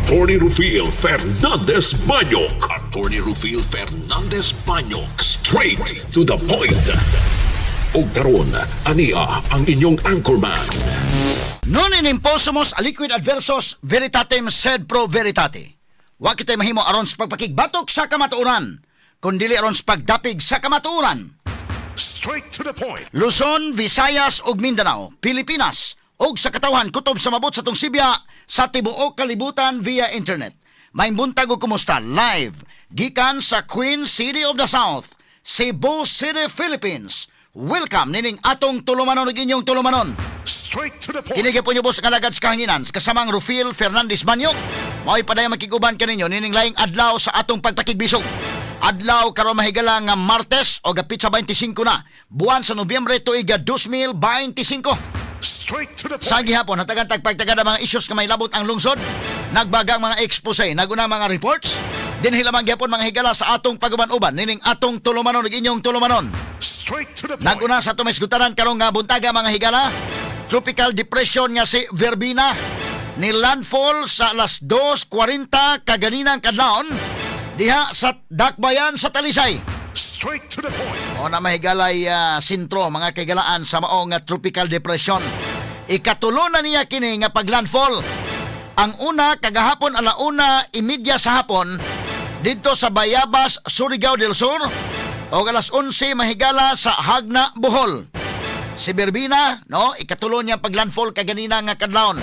Attorney Rufil Fernandez Banyok. Attorney Rufil Fernandez Banyok. Straight to the point. O karon, ania ang inyong anchorman. Non in imposumus aliquid adversos veritatem sed pro veritate. Wa kitay mahimo aron sa pagpakigbatok sa kamatuoran, kundili aron sa pagdapig sa kamatuoran. Straight to the point. Luzon, Visayas ug Mindanao, Pilipinas ug sa katawhan kutob sa mabot sa tong Sibya sa tibuok kalibutan via internet. May buntag ug kumusta live gikan sa Queen City of the South, Cebu City, Philippines. Welcome nining atong tulumanon ug inyong tulumanon. Straight to the point. Kinigay po niyo boss kalagad sa kahanginan kasamang Rufil Fernandez Banyok. Mao'y padayang makiguban kaninyo nining laing adlaw sa atong pagpakigbisog. Adlaw karon mahigala nga Martes o gapit sa 25 na buwan sa Nobyembre tuig 2025. Straight to the point. Sa gihapon hatagan tagpagtagada mga issues nga may labot ang lungsod, nagbagang mga expose, naguna mga reports, dinhi lamang gyapon mga higala sa atong pagaban-uban nining atong tulumanon ug inyong tulumanon. Straight to the point. Naguna sa tumis gutaran karong nga buntaga mga higala, tropical depression nga si Verbina ni landfall sa alas 2:40 kaganinang kadlawon diha sa Dakbayan sa Talisay. Straight to the point. O na mahigalay sintro mga kaigalaan sa maong nga tropical depression. Ikatulo na niya kini nga paglandfall. Ang una kagahapon 1:30 sa hapon dito sa Bayabas, Surigao del Sur o alas 11 mahigala sa Hagna, Bohol. Si Verbina, no, ikatulo niya paglandfall kaganina nga kadlawon.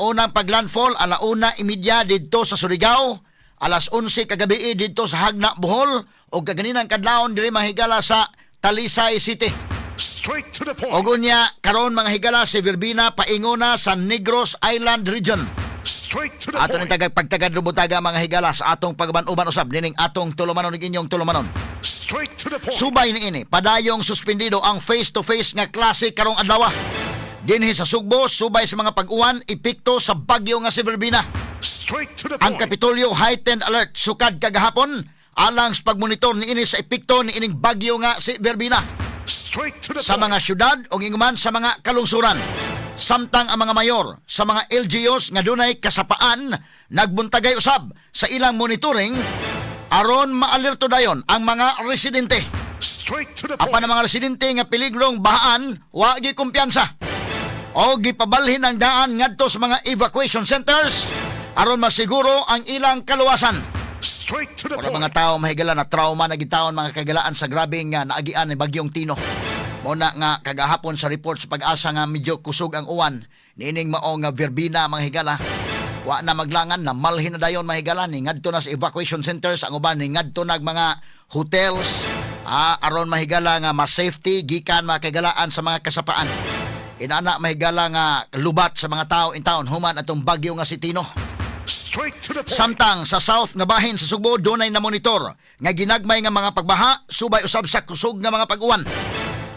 Unang paglandfall 1:30 dito sa Surigao, alas 11 kagabi dito sa Hagna, Bohol o kaganinang kadlawon diri mahigala sa Talisay City. Straight to the point. O gunya karon mga higala si Verbina paingona sa Negros Island region. Straight to the Ato point. ning pagtagad lumutaga mga higala sa atong pagban-uban usab nining atong tulumanon ug inyong tulumanon. Straight to the point. Subay niini padayong suspendido ang face-to-face nga klase karong adlaw. Dinhi sa Sugbo subay sa mga pag-uwan epekto sa bagyo nga si Verbina. Straight to the Ang point. Kapitolyo heightened alert sukad kagahapon alang sa pagmonitor niini sa epekto ni ining bagyo nga si Verbina Straight to the sa point. mga syudad o inguman sa mga kalungsuran. Samtang ang mga mayor sa mga LGUs nga dunay kasapaan nagbuntagay usab sa ilang monitoring aron maalerto dayon ang mga residente. Straight to the point. Apan ang mga residente nga peligrong bahaan wa gyud kumpiyansa o gipabalhin ang daan ngadto sa mga evacuation centers aron masiguro ang ilang kaluwasan. Straight to the Para point. mga tao mahigala na trauma na gitawon mga kagalaan sa grabeng nga naagian ni bagyong Tino. Muna nga kagahapon sa report sa pag-asa nga medyo kusog ang uwan niining mao nga Verbina mga higala. Wa na maglangan na malhin na dayon mga higala ni ngadto na sa evacuation centers ang uban ni ngadto nag mga hotels aron mahigala nga mas safety gikan mga kagalaan sa mga kasapaan. Inana mahigala nga lubat sa mga tao in town human atong bagyo nga si Tino. Straight to the point. Samtang sa south nga bahin sa Sugbo dunay na monitor nga ginagmay nga mga pagbaha subay usab sa kusog nga mga pag-uwan.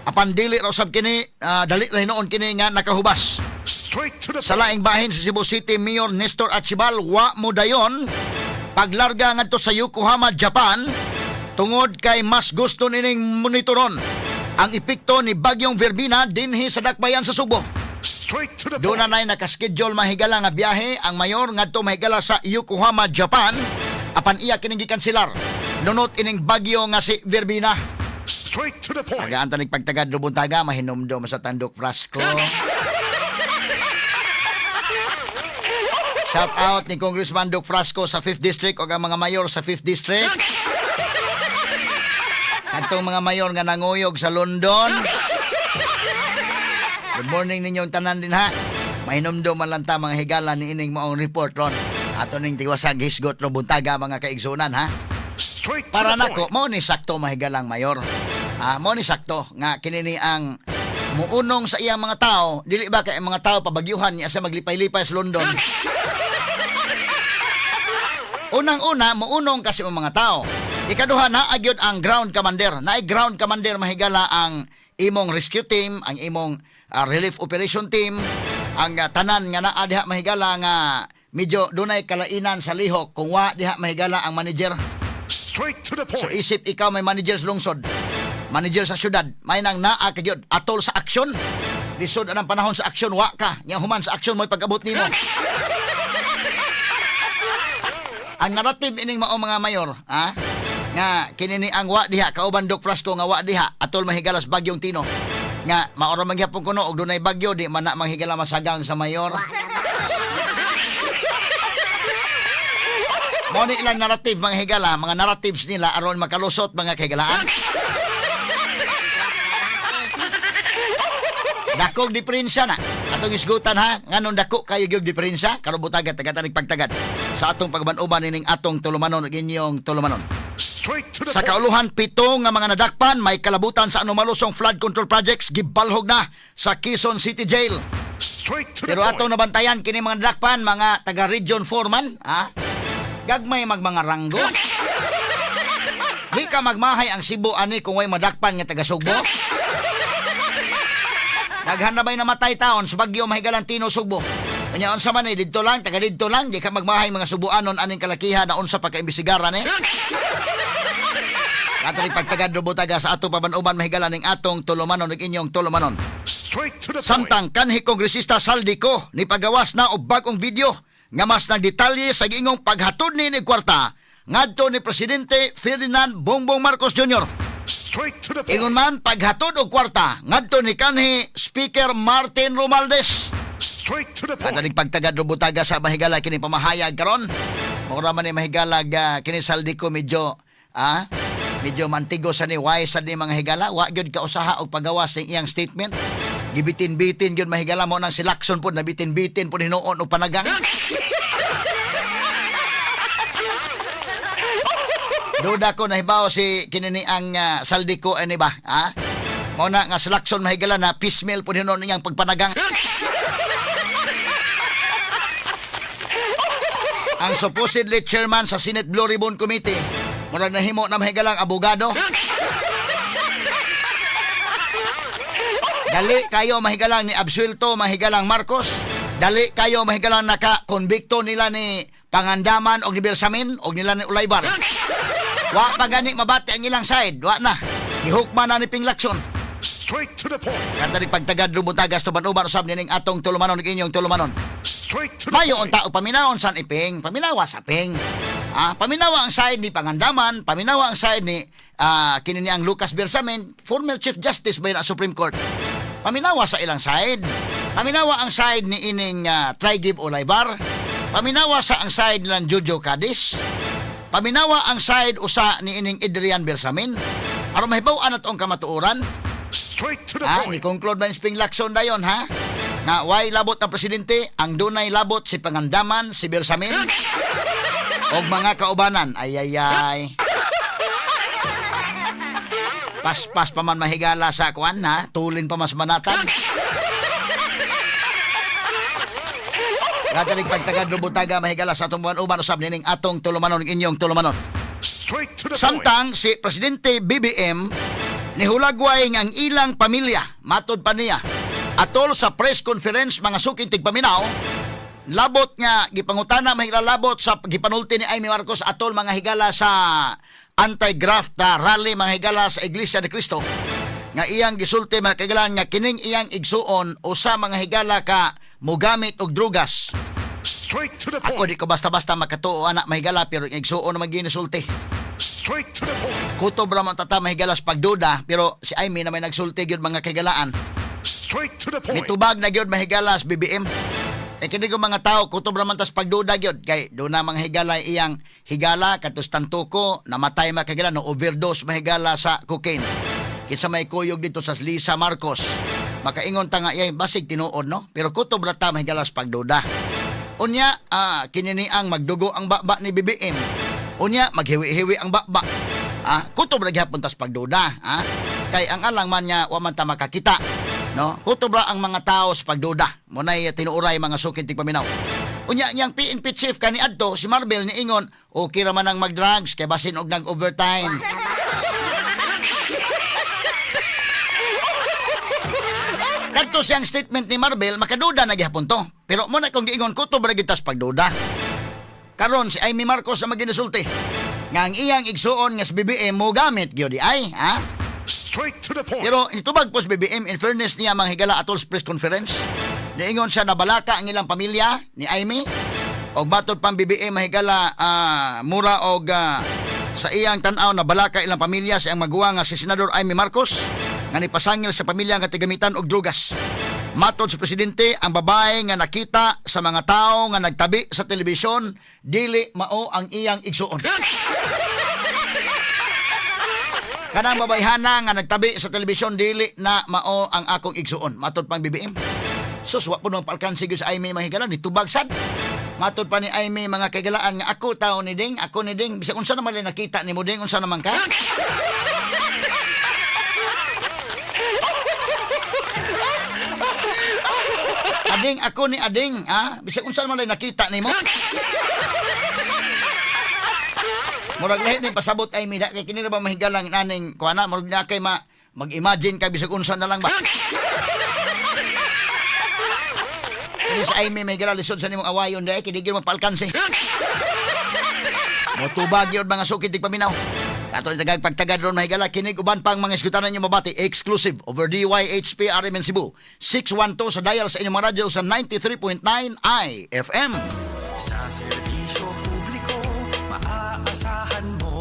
Apan dili ra usab kini dali ra hinuon kini nga nakahubas. Straight to the Sa point. laing bahin sa Cebu City Mayor Nestor Archibal wa mo dayon paglarga ngadto sa Yokohama, Japan tungod kay mas gusto nining monitoron ang epekto ni bagyong Verbina dinhi sa Dakbayan sa Sugbo. Straight to the Doon point. na nakaschedule mahigala nga biyahe ang mayor ngadto mahigala sa Yokohama, Japan. Apan iya kining gikanselar. Nunot ining bagyo nga si Verbina. Straight to the point. Tagaan tanig pagtagad lubuntaga mahinumdum sa Tandok Frasco. Shout out ni Congressman Doc Frasco sa 5th District o ang mga mayor sa 5th District. Atong mga mayor nga nanguyog sa London. Good morning ninyong tanan din ha. Mahinumdum man lang ta mga higala ni ining maong report ron. Ato ning tiwasag hisgot no buntaga mga kaigsunan ha. Straight to Para the nako point. mao ni sakto mahigalang mayor. Mao ni sakto nga kinini ang muunong sa iyang mga tao, dili ba kay mga tao pabagyuhan niya sa maglipay-lipay sa London. Unang-una muunong kasi ang mga tao. Ikaduha na agyod ang ground commander. Naay ground commander mahigala ang imong rescue team, ang imong relief operation team, ang tanan nga naa diha mahigala nga medyo dunay kalainan sa lihok kung wa diha mahigala ang manager. Straight to the So point. isip ikaw may manager sa lungsod, manager sa syudad, may nang naa kagyod atol sa aksyon. Lisod ang panahon sa aksyon wa ka, nya human sa aksyon mo'y pag-abot nimo. Ang narrative ining mao mga mayor, ha? Nga kinini ang wa diha kauban Doc Frasco nga wa diha atol mahigalas bagyong Tino. Nga maoro man gyapon kuno og dunay bagyo di man na manghigala masagang sa mayor. Mo ni ilang narrative mga higala, mga narratives nila aron makalusot mga kahigalaan. Dakog diferensya na. Atong isgutan ha, nganon dako kayo gyud diferensya karon butaga tagad pagtagad sa atong pagban-uban ining atong tulumanon ug inyong tulumanon. Straight to the Sa point. kauluhan, 7 nga mga nadakpan may kalabutan sa anomalusong flood control projects gibalhog na sa Quezon City Jail. Straight to the Pero point. atong nabantayan kini mga nadakpan mga taga Region 4 man, ha? Gagmay mga ranggo. Di ka magmahay ang Cebu ani kung way madakpan nga taga Sugbo. Naghanabay namatay taon sa bagyo mahigalang Tino Sugbo. Kanya unsa man didto lang, taga didto lang, di ka magmahay mga Subuanon aning kalakiha na unsa pagkaimbisigaran eh. Katong pagtagad butaga sa atong paban-uban mahigalan ning atong tulumanon ug inyong tulumanon. Straight to the point. Samtang kanhi kongresista Saldico ni pagawas na og bagong video nga mas nagdetalye sa giingong paghatod ni kwarta ngadto ni Presidente Ferdinand Bongbong Marcos Jr. Straight to the point. Ingon man paghatod og kwarta ngadto ni kanhi Speaker Martin Romualdez. Straight to the Kada point. ning pagtagad butaga sa mahigala kini pamahayag karon. Mura man ni mahigalag kini Saldico medyo mantigo sa ni wise sa ni mga higala wa gyud ka usaha og pagawas ning iyang statement. Gibitin-bitin gyud mahigala mo nang si Lacson pod nabitin-bitin pod hinuon og panagang. Duda ko nahibaw si kinini ang Saldico ani ba, ha? Mo na nga si Lacson mahigala na piecemeal pod hinuon niyang pagpanagang. Ang supposedly chairman sa Senate Blue Ribbon Committee, murag nahimo na mahigalang abogado. Dali kayo mahigalang ni absuelto mahigalang Marcos. Dali kayo mahigalang naka-konbikto nila ni Pangandaman o ni Belsamin o nila ni Ulaybar. Wa pa gani mabati ang ilang side. Wa na. Gihukma na ni Ping Lacson. Straight to the point. Kanta ni pagtagad rumutagas tuban-uban usab nining atong tulumanon ug inyong tulumanon. Straight to the Mayo point. unta o paminawon san iping, paminawa sa ping. Paminawa ang side ni Pangandaman, paminawa ang side ni kinini ang Lucas Bersamin, former Chief Justice ba yun ang Supreme Court. Paminawa sa ilang side. Paminawa ang side ni ining Trigib Ulaybar. Paminawa sa ang side nilang Jojo Cadiz. Paminawa ang side usa ni ining Adrian Bersamin. Aron mahibaw anat ang kamatuoran. Straight to the Ni point. conclude man Ping Lacson dayon ha. Nga way labot ang presidente, ang dunay labot si Pangandaman, si Bersamin. Og mga kaubanan, ay. Paspas pa man mahigala sa kwan ha, tulin pa mas manatan. Katalig pagtagad rubutaga mahigala sa atong uban usab nining atong tulumanon ug inyong tulumanon. Straight to the point. Samtang si Presidente BBM nihulagway ang ilang pamilya, matod pa niya, atol sa press conference mga suking tigpaminaw, labot nga gipangutana mahigalabot sa gipanulti ni Amy Marcos atol mga higala sa anti-graft rally mga higala sa Iglesia ni Cristo nga iyang gisulti mga kagalan nga kining iyang igsuon usa mga higala ka mogamit og drugas. Straight to the Ako point. di ko basta-basta makatuo anak mahigala pero yung igsuon na maginusulti. Straight to the point. Kutob ra man tata mahigalas pagduda pero si Amy na may nagsulti gyud mga kagalaan. Straight to the point. Mitubag na gyud mahigalas BBM. Kini ko mga tao kutob ra man tas pagduda gyud kay do na mga higala iyang higala katus tantuko namatay makagala no overdose mahigala sa cocaine. Kinsa may kuyog dito sa Lisa Marcos. Makaingon ta nga iyay basig tinuod no pero kutob ra ta mahigalas pagduda. Unya kinini ang magdugo ang baba ni BBM. Unya maghiwi-hiwi ang baba. Kutob ra gyapon tas pagduda, kay ang alang man nya wa man ta makakita. No, kutob ra ang mga tao sa pagduda. Munay tinuuray mga sukid tigpaminaw. Unya niyang PNP chief kani adto si Marbel ni ingon, okay ra man ang mag-drugs kay basin og nag-overtime. Kadto siyang statement ni Marbel makaduda na gyapon to. Pero mo na kung giingon kutob ra gyud tas pagduda. Karon si Amy Marcos na maginusulti nga ang iyang igsuon nga si BBM mo gamit gyud ay, Straight to the point. Pero itubag po si BBM, in fairness niya mga higala atol sa press conference, niingon siya na balaka ang ilang pamilya ni Amy, Og matod pang BBM mahigala mura og sa iyang tan-aw na balaka ilang pamilya sa iyang maguwa nga si Senador Amy Marcos nga nipasangil sa pamilya nga tigamitan og drugas. Matod sa presidente, ang babae nga nakita sa mga tao nga nagtabi sa telebisyon dili mao ang iyang igsuon. Kanang babayhana nga nagtabi sa telebisyon dili na mao ang akong igsuon. Matod pang BBM. Sus, wa po nang palkansi sa Amy mahigala nitubag sad. Matod pa ni Amy mga kagalaan nga ako tao ni Ding, ako ni Ding, bisag unsa naman lang nakita ni mo Ding, unsa naman ka? Ading, ako ni Ading, ha? Bisag unsa naman lang nakita ni mo? Murag lahi ni pasabot Amy da kay kini ra ba mahigalang naning kuana, murag na kay mag-imagine ka bisag unsa na lang ba? Ini sa Amy may gala lisod sa nimong awayon dahil kidigil mo palkansi. Motubag yun mga sukit paminaw. Kato ni tagag pagtagad ron mahigala kinig uban pang mga iskutanan niyo mabati exclusive over DYHP RMN Cebu 612 sa dial sa inyong mga radyo sa 93.9 IFM. Sa serbisyo publiko, maaasahan mo